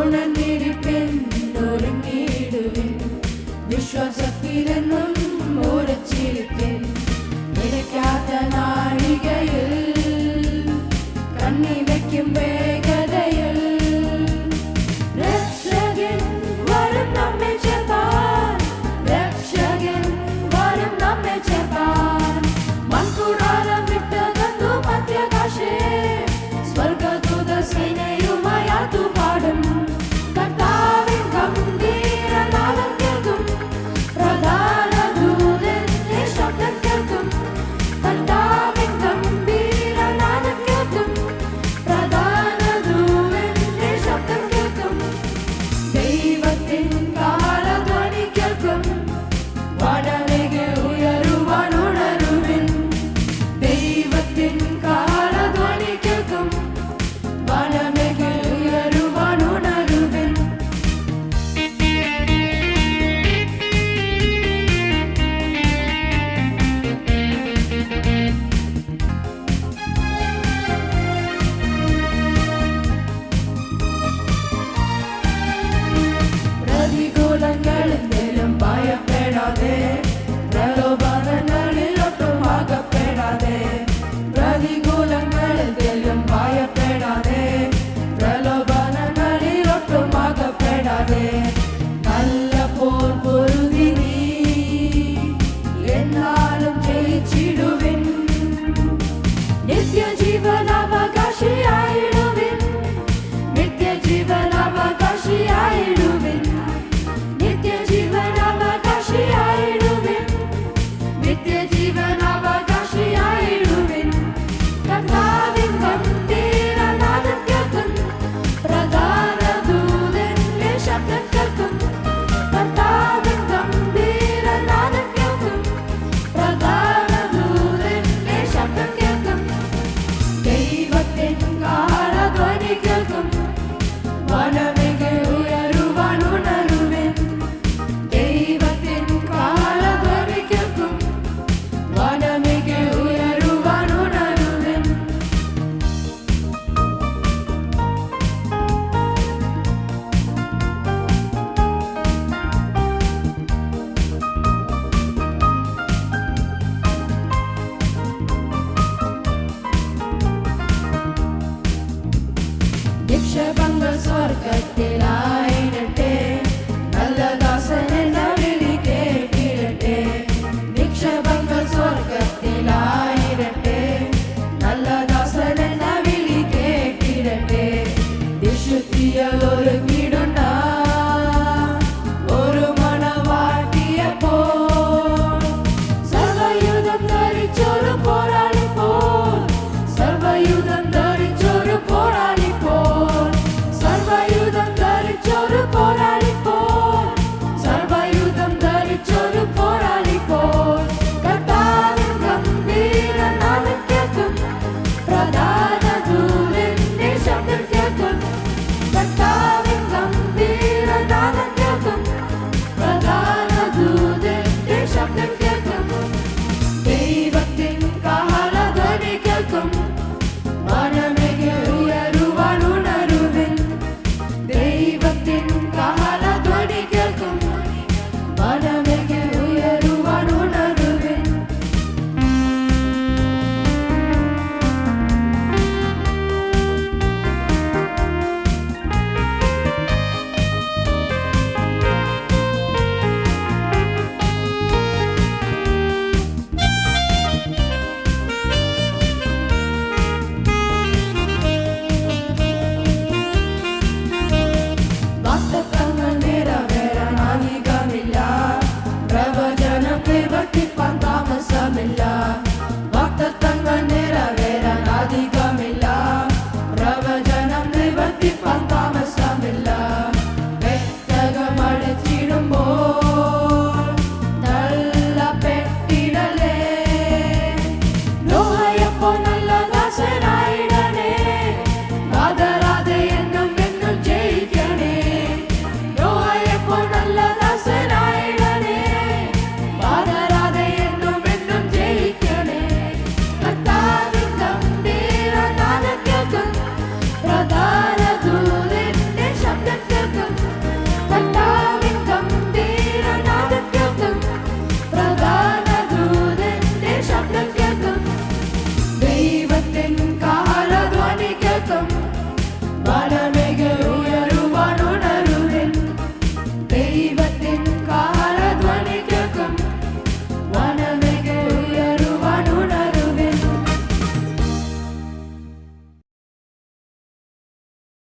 ഉണർന്നിരിപ്പിൻ ഒരുങ്ങിയിടുവിൻ വിശ്വാസത്തിലെന്നും ഉറച്ചിരിപ്പിൻ നിലയ്ക്കാത്ത നാഴികയിൽ കണ്ണിവയ്ക്കും വേഗതയിൽ രക്ഷകൻ വരും നമ്മെ ചേർപ്പാൻ രക്ഷകൻ വരും നമ്മെ ചേർപ്പാൻ മൺകൂടാരം വിട്ടകന്നു മധ്യാകാശേ സ്വർഗദൂത സേനയുമായി ആർത്തുപാടും കർത്താവിൻ ഗംഭീരനാദം കേൾക്കും പ്രധാന ദൂതന്റെ ശബ്ദം കേൾക്കും കർത്താവിൻ ഗംഭീരനാദം കേൾക്കും പ്രധാന ദൂതന്റെ ശബ്ദം കേൾക്കും ദൈവത്തിൻ കാഹളധ്വനി കേൾക്കും വനമേഘെ ഉയരുവാൻ ഉണരുവിൻ ദൈവത്തിൻ കാഹളധ്വനി കേൾക്കും വനമേഘെ ഉയരുവാൻ ഉണരുവിൻ പ്രതികൂലങ്ങളെന്തേലും ഭയപ്പെടാതെ പ്രലോഭനങ്ങളിൽ ഒട്ടും അകപ്പെടാതെ പ്രതികൂലങ്ങളെന്തേലും ഭയപ്പെടാതെ പ്രലോഭനങ്ങളിൽ ഒട്ടും അകപ്പെടാതെ നല്ല പോർ പൊരുതി നീ എന്നാലും ജയിച്ചിടുവിൻ നിത്യജീവനാവകാശിയായിടുവിൻ നിത്യജീവനാവകാശിയായിടുവിൻ നിത്യജീവനാവകാശിയായിടുവിൻ നിത്യജീവനാവകാശിയായിടുവിൻ കർത്താവിൻ ഗംഭീരനാദം കേൾക്കും പ്രധാന ദൂതന്റെ ശബ്ദം കേൾക്കും കർത്താവിൻ ഗംഭീരനാദം കേൾക്കും പ്രധാന ദൂതന്റെ ശബ്ദം കേൾക്കും ദൈവത്തിൻ കാഹളധ്വനി കേൾക്കും വനമേഘെ ഉയരുവാൻ ഉണരുവിൻ ദൈവത്തിൻ കാഹളധ്വനി കേൾക്കും വനമേഘെ ഉയരുവാൻ ഉണരുവിൻ നിക്ഷേപങ്ങൾ സ്വർഗത്തിലായിടട്ടെ നല്ല ദാസനെന്ന വിളി കേട്ടിടട്ടെ നിക്ഷേപങ്ങൾ സ്വർഗത്തിലായിടട്ടെ നല്ല ദാസനെന്ന വിളി കേട്ടിടട്ടെ വിശുദ്ധിയിൽ ഒരുങ്ങിടുന്ന ഒരു മണവാട്ടിയെപ്പോൾ സർവ്വയുധം ധരിച്ചൊരു പോരാളി പോൽ സർവ്വയുധം ധരിച്ചൊരു പോരാളി പോൽ സർവ്വയുധം ധരിച്ചൊരു പോരാളി പോൽ സർവ്വയുധം ധരിച്ചൊരു പോരാളി പോൽ കർത്താവിൻ ഗംഭീരനാദം കേൾക്കും പ്രധാന ദൂതന്റെ ശബ്ദം കേൾക്കും കർത്താവിൻ